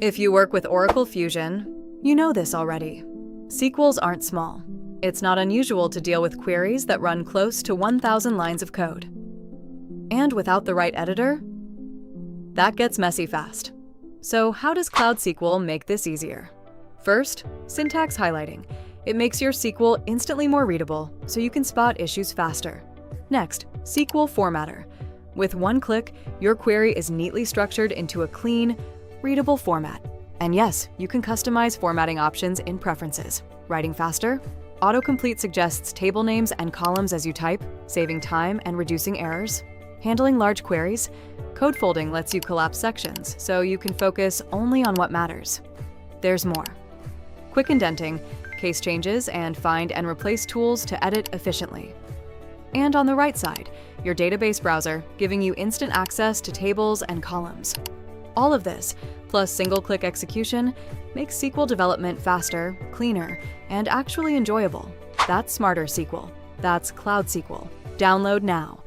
If you work with Oracle Fusion, you know this already. SQLs aren't small. It's not unusual to deal with queries that run close to 1,000 lines of code. And without the right editor, that gets messy fast. So how does CloudSQL make this easier? First, syntax highlighting. It makes your SQL instantly more readable, so you can spot issues faster. Next, SQL Formatter. With one click, your query is neatly structured into a clean, readable format. And yes, you can customize formatting options in Preferences. Writing faster? Autocomplete suggests table names and columns as you type, saving time and reducing errors. Handling large queries? Code folding lets you collapse sections, so you can focus only on what matters. There's more. Quick indenting, case changes, and find and replace tools to edit efficiently. And on the right side, your database browser, giving you instant access to tables and columns. All of this, plus single-click execution, makes SQL development faster, cleaner, and actually enjoyable. That's smarter SQL. That's CloudSQL. Download now.